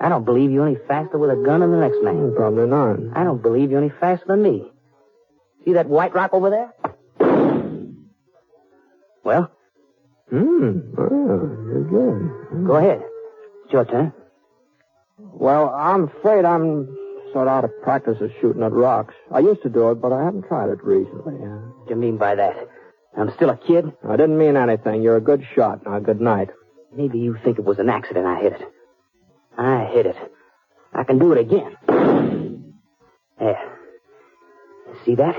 I don't believe you're any faster with a gun than the next man. Probably not. I don't believe you're any faster than me. See that white rock over there? Well? You're good. Go ahead. It's your turn. Well, I'm afraid I'm sort of out of practice of shooting at rocks. I used to do it, but I haven't tried it recently. What do you mean by that? I'm still a kid? I didn't mean anything. You're a good shot. Now, good night. Maybe you think it was an accident I hit it. I hit it. I can do it again. There. See that?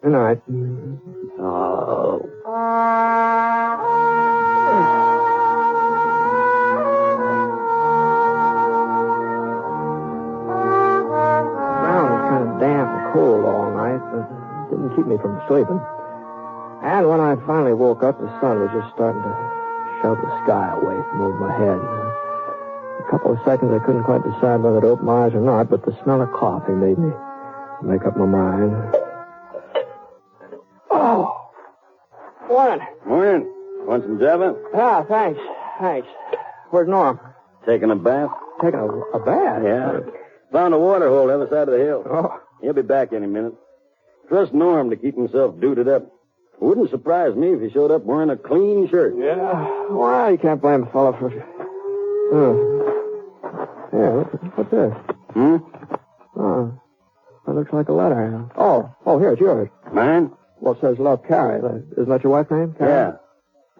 Good night. Oh. The ground was kind of damp and cold all night, but it didn't keep me from sleeping. And when I finally woke up, the sun was just starting to shove the sky away from over my head. A couple of seconds, I couldn't quite decide whether to open my eyes or not, but the smell of coffee made me make up my mind. Oh! Morning. Morning. Want some Java? Yeah, thanks. Where's Norm? Taking a bath? Taking a bath? Yeah. Found a water hole the other side of the hill. Oh. He'll be back any minute. Trust Norm to keep himself duded up. Wouldn't surprise me if he showed up wearing a clean shirt. Yeah. Well, you can't blame a fellow for... Yeah, what's this? Hmm? Oh. That looks like a letter. Oh, here, it's yours. Mine? Well, it says Love, Carrie. Isn't that your wife's name? Carrie? Yeah.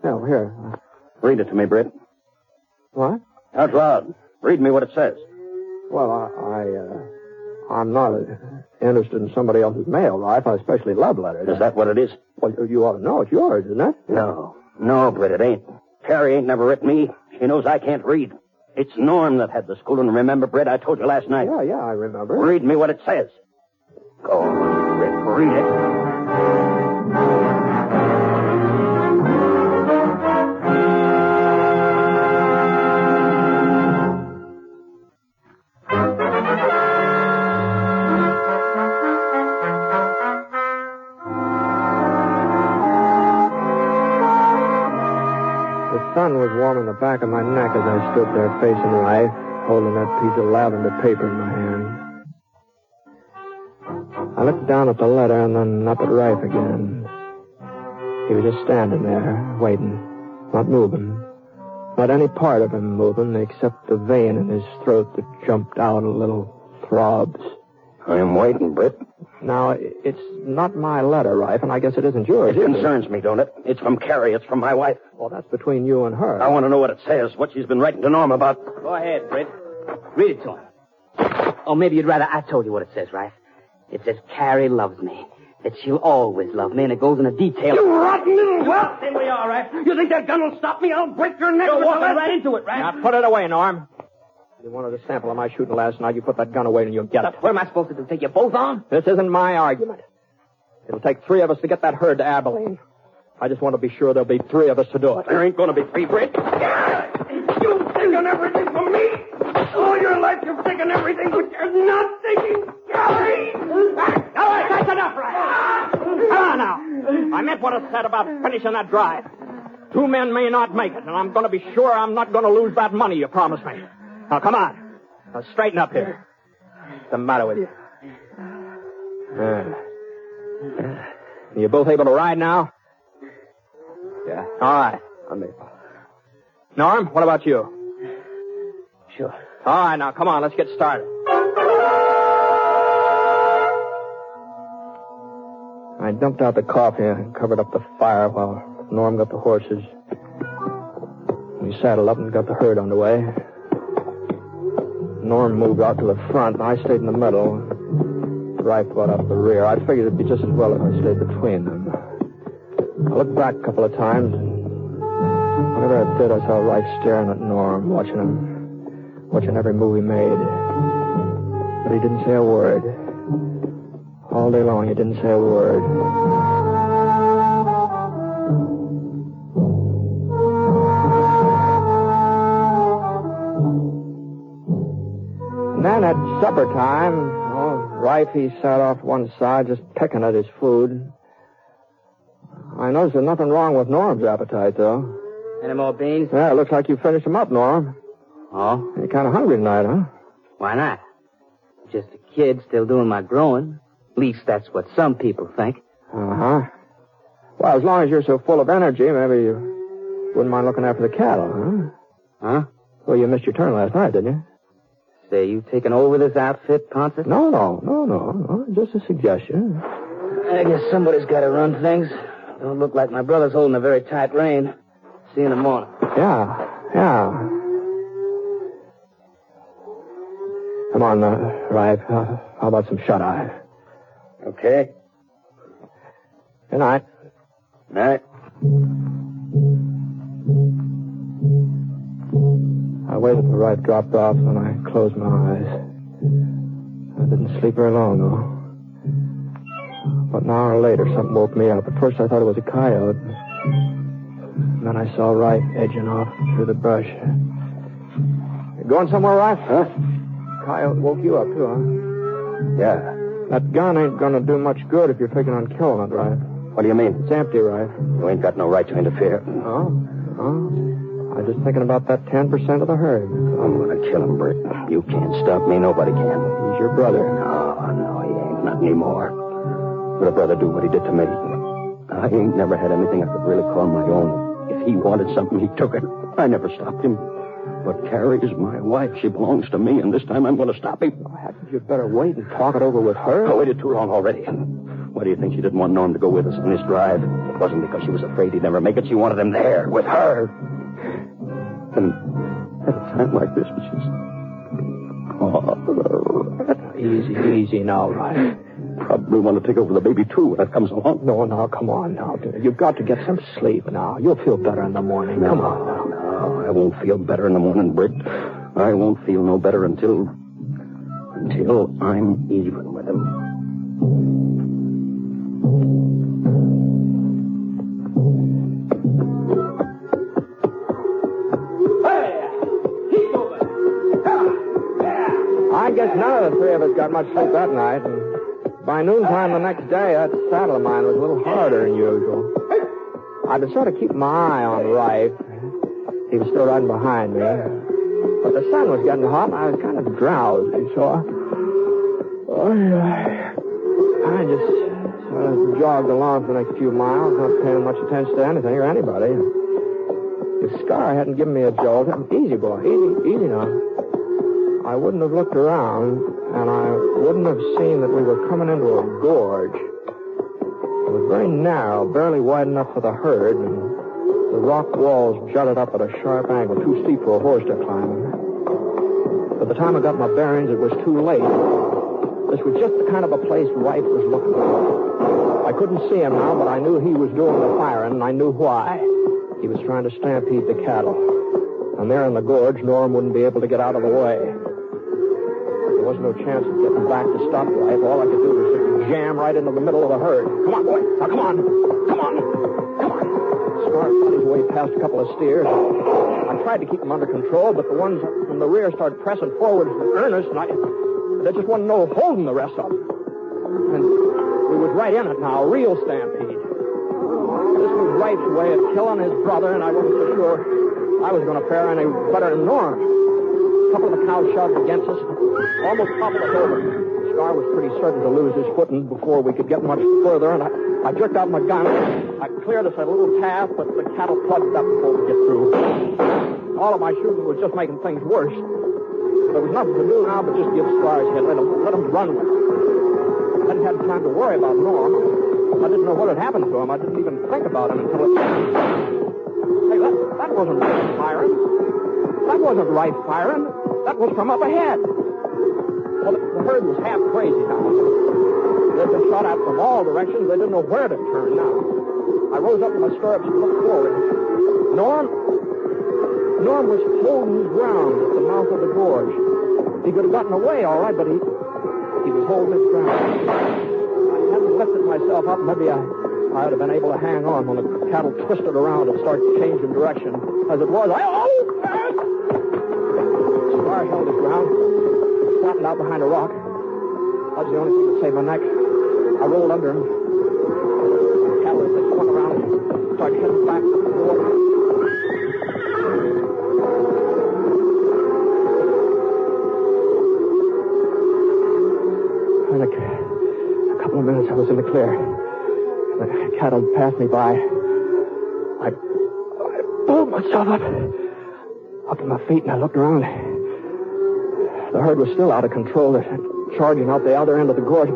Yeah, well, here. Read it to me, Britt. What? Out loud. Read me what it says. Well, I'm not interested in somebody else's mail, Ralph, especially love letters. Is that what it is? Well, you ought to know. It's yours, isn't it? No, Britt, it ain't. Carrie ain't never written me. She knows I can't read. It's Norm that had the school, and remember, Britt, I told you last night. Yeah, I remember. Read me what it says. Go on, Britt, read it. The sun was warming the back of my neck as I stood there facing life, holding that piece of lavender paper in my hand. I looked down at the letter and then up at Rife again. He was just standing there, waiting, not moving. Not any part of him moving except the vein in his throat that jumped out a little throbs. I'm waiting, Britt. Now, it's not my letter, Rife, and I guess it isn't yours. It concerns me, don't it? It's from Carrie. It's from my wife. Well, that's between you and her. I want to know what it says, what she's been writing to Norm about. Go ahead, Britt. Read it to him. Or maybe you'd rather I told you what it says, Rife. It says, Carrie loves me. That she'll always love me, and it goes into detail. You rotten little well, then we are, Rife. You think that gun will stop me? I'll break your neck. You're walking right into it, Rife. Now, put it away, Norm. You wanted a sample of my shooting last night. You put that gun away and you'll get it. What am I supposed to do? Take you both on? This isn't my argument. It'll take 3 of us to get that herd to Abilene. I just want to be sure there'll be 3 of us to do it. There ain't going to be 3, Britt. You've taken everything from me. All your life you've taken everything, but you're not taking Carrie. All right, that's enough, right? Come on now. I meant what I said about finishing that drive. 2 men may not make it, and I'm going to be sure I'm not going to lose that money you promised me. Now, come on. Now, straighten up here. What's the matter with you? You both able to ride now? Yeah. All right. I'm able. Norm, what about you? Sure. All right, now, come on. Let's get started. I dumped out the coffee and covered up the fire while Norm got the horses. We saddled up and got the herd underway. Norm moved out to the front, and I stayed in the middle. Rife brought up the rear. I figured it'd be just as well if I stayed between them. I looked back a couple of times, and whenever I did, I saw Rife staring at Norm, watching every move he made. But he didn't say a word. All day long, he didn't say a word. And then at supper time, Rife, he sat off one side just pecking at his food. I noticed there's nothing wrong with Norm's appetite, though. Any more beans? Yeah, it looks like you finished them up, Norm. Oh? You're kind of hungry tonight, huh? Why not? Just a kid still doing my growing. At least that's what some people think. Uh-huh. Well, as long as you're so full of energy, maybe you wouldn't mind looking after the cattle, huh? Huh? Well, you missed your turn last night, didn't you? Say, you taking over this outfit, Ponset? No. Just a suggestion. I guess somebody's got to run things. Don't look like my brother's holding a very tight rein. See you in the morning. Yeah. Come on, Rife. How about some shut-eye? Okay. Good night. Night. I waited till Rife dropped off, and I closed my eyes. I didn't sleep very long, though. But an hour later, something woke me up. At first, I thought it was a coyote. And then I saw Rife edging off through the brush. You going somewhere, Rife? Huh? Coyote woke you up, too, huh? Yeah. That gun ain't gonna do much good if you're figuring on killing it, Rife. What do you mean? It's empty, Rife. You ain't got no right to interfere. Oh? I'm just thinking about that 10% of the herd. I'm gonna kill him, Britt. You can't stop me. Nobody can. He's your brother. No, he ain't. Not anymore. Would a brother do what he did to me? I ain't never had anything I could really call my own. If he wanted something, he took it. I never stopped him. But Carrie is my wife. She belongs to me, and this time I'm going to stop him. You'd better wait and talk it over with her. I waited too long already. Why do you think she didn't want Norm to go with us on this drive? It wasn't because she was afraid he'd never make it. She wanted him there, with her. And at a time like this, which is... Easy now, Ryan. Probably want to take over the baby, too, when it comes along. No, come on now. You've got to get some sleep now. You'll feel better in the morning. Come on now. No, I won't feel better in the morning, Britt. I won't feel no better until I'm even with him. I guess none of the three of us got much sleep that night, and by noontime the next day, that saddle of mine was a little harder than usual. I'd been sort of keeping my eye on Rife. He was still riding behind me. But the sun was getting hot, and I was kind of drowsy, so I just sort of jogged along for the next few miles, not paying much attention to anything or anybody. If Scar hadn't given me a jolt, easy, boy, easy now. I wouldn't have looked around, and I wouldn't have seen that we were coming into a gorge. It was very narrow, barely wide enough for the herd, and the rock walls jutted up at a sharp angle, too steep for a horse to climb. By the time I got my bearings, it was too late. This was just the kind of a place Rife was looking for. I couldn't see him now, but I knew he was doing the firing, and I knew why. He was trying to stampede the cattle. And there in the gorge, Norm wouldn't be able to get out of the way. There was no chance of getting back to stop Rife. All I could do was just jam right into the middle of the herd. Come on, boy. Now, come on. Scar fought his way past a couple of steers. I tried to keep them under control, but the ones from the rear started pressing forward in earnest, and there just wasn't no holding the rest of them. And we was right in it now, a real stampede. This was Rife's way of killing his brother, and I wasn't so sure I was going to fare any better than Norm. A couple of the cows shoved against us, almost toppled us over. Scar was pretty certain to lose his footing before we could get much further, and I jerked out my gun. I cleared us a little path, but the cattle plugged up before we get through. All of my shooting was just making things worse. There was nothing to do now but just give Scar his hit. Let him run with it. I hadn't had time to worry about Norm. I didn't know what had happened to him. I didn't even think about him until it... Hey, that wasn't Rife firing. That wasn't Rife firing. That was from up ahead. Well, the herd was half crazy now. They'd been shot at from all directions. They didn't know where to turn now. I rose up in my stirrups and looked forward. Norm was holding his ground at the mouth of the gorge. He could have gotten away, all right, but he was holding his ground. I hadn't lifted myself up. Maybe I'd have been able to hang on when the cattle twisted around and started changing direction. As it was, Scar held his ground, flattened out behind a rock. That was the only thing that saved my neck. I rolled under him. The cattle, as they swung around, started heading back to the water. In a couple of minutes, I was in the clear. The cattle passed me by. I pulled myself up to my feet, and I looked around. The herd was still out of control. They're charging out the other end of the gorge,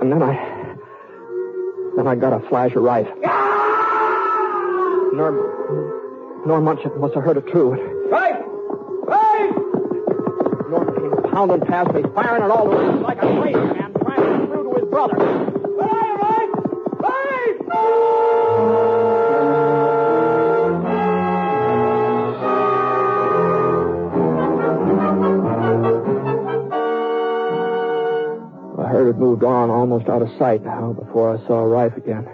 and then I got a flash of Rife. Norm must have heard it too. Rife! Norm came pounding past me, firing at all the way like a crazy man, trying to get through to his brother. Where are you, Rife? The herd had moved on almost out of sight now before I saw Rife again.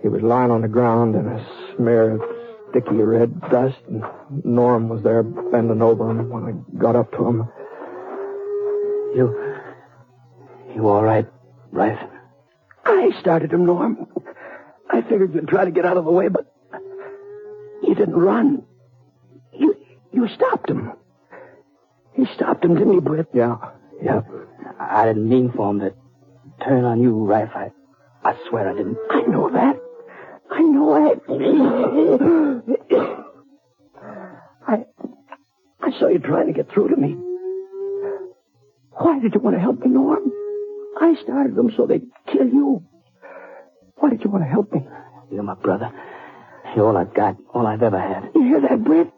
He was lying on the ground in a smear of sticky red dust, and Norm was there bending over him when I got up to him. You all right, Rife? I started him, Norm. I figured you'd try to get out of the way, but you didn't run. You stopped him. He stopped him, didn't he, Britt? Yeah. I didn't mean for him to turn on you, Rife. I swear I didn't. I know that. I saw you trying to get through to me. Why did you want to help me, Norm? I started them so they'd kill you. Why did you want to help me? You're my brother. You're all I've got, all I've ever had. You hear that, Britt?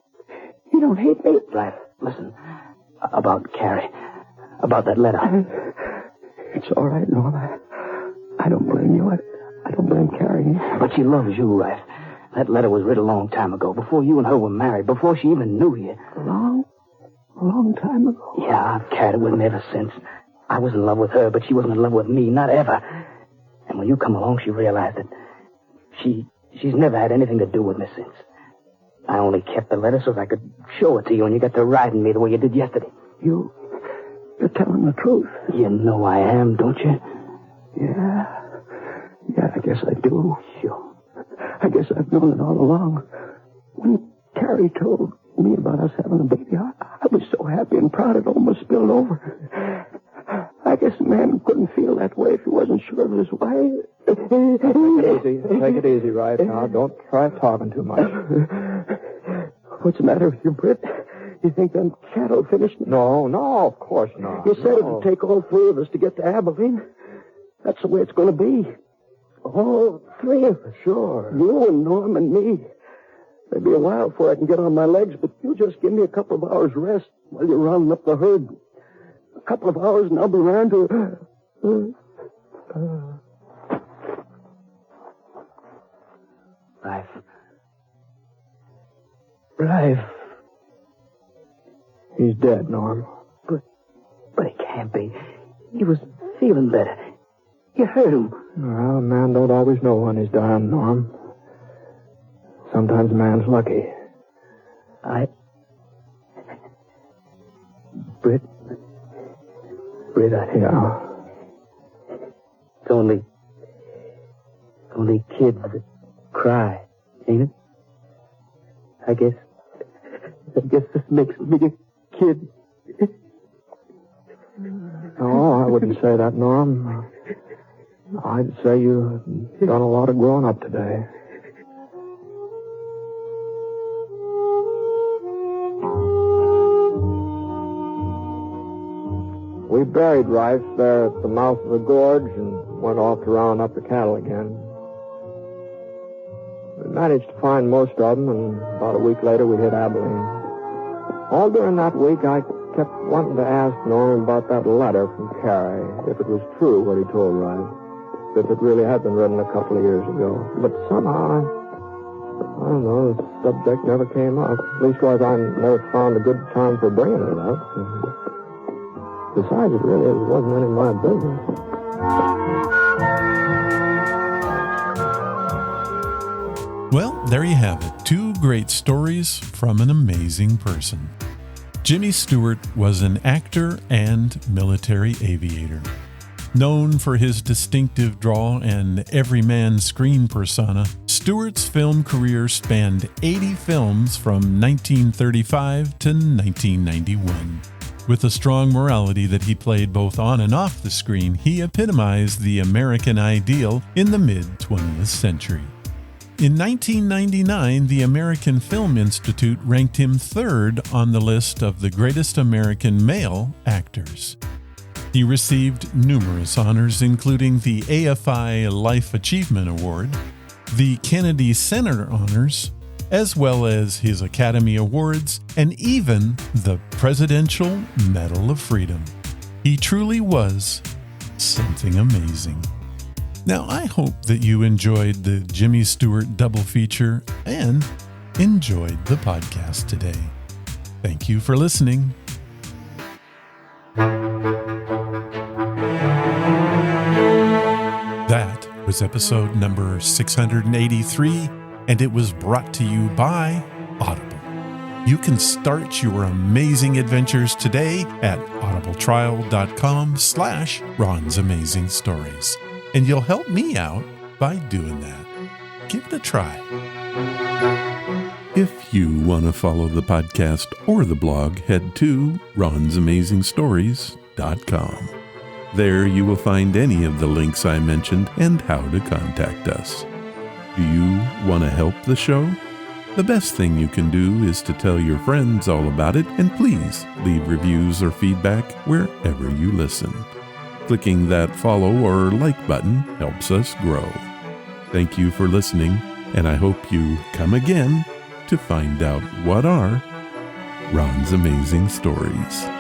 You don't hate me? Right. Listen, about Carrie. About that letter. It's all right, Norm. I don't blame you. I don't blame Carrie. But she loves you, Rife. That letter was written a long time ago, before you and her were married, before she even knew you. A long time ago? Yeah, I've carried it with me ever since. I was in love with her, but she wasn't in love with me, not ever. And when you come along, she realized that she's never had anything to do with me since. I only kept the letter so that I could show it to you, and you got to riding me the way you did yesterday. You're telling the truth. You know I am, don't you? Yeah, I guess I do. Sure. I guess I've known it all along. When Carrie told me about us having a baby, I was so happy and proud it almost spilled over. I guess a man couldn't feel that way if he wasn't sure of his wife. Take it easy, right? Now, don't try talking too much. What's the matter with you, Britt? You think them cattle finished me? No, of course not. You said it'd take all three of us to get to Abilene. That's the way it's going to be. All three of us. Sure. You and Norm and me. It'll be a while before I can get on my legs, but you just give me a couple of hours rest while you're rounding up the herd. A couple of hours and I'll be around to... Life. He's dead, Norm. But it can't be. He was feeling better. You heard him. Well, a man don't always know when he's dying, Norm. Sometimes a man's lucky. Britt, Yeah. It's only kids that cry, ain't it? I guess this makes me a kid. No, I wouldn't say that, Norm. I'd say you've done a lot of growing up today. We buried Rice there at the mouth of the gorge and went off to round up the cattle again. We managed to find most of them, and about a week later we hit Abilene. All during that week, I kept wanting to ask Norm about that letter from Carrie, if it was true what he told Rice, if it really had been written a couple of years ago. But somehow, I don't know, the subject never came up. Leastwise, I never found a good time for bringing it up. Besides, it really wasn't any of my business. Well, there you have it. Two great stories from an amazing person. Jimmy Stewart was an actor and military aviator. Known for his distinctive drawl and everyman screen persona, Stewart's film career spanned 80 films from 1935 to 1991. With a strong morality that he played both on and off the screen, he epitomized the American ideal in the mid-20th century. In 1999, the American Film Institute ranked him third on the list of the greatest American male actors. He received numerous honors, including the AFI Life Achievement Award, the Kennedy Center Honors, as well as his Academy Awards, and even the Presidential Medal of Freedom. He truly was something amazing. Now, I hope that you enjoyed the Jimmy Stewart double feature and enjoyed the podcast today. Thank you for listening. That was episode number 683, and it was brought to you by Audible. You can start your amazing adventures today at audibletrial.com/Ron's Amazing Stories. And you'll help me out by doing that. Give it a try. If you want to follow the podcast or the blog, head to ronsamazingstories.com. There you will find any of the links I mentioned and how to contact us. Do you want to help the show? The best thing you can do is to tell your friends all about it, and please leave reviews or feedback wherever you listen. Clicking that follow or like button helps us grow. Thank you for listening, and I hope you come again to find out what are Ron's amazing stories.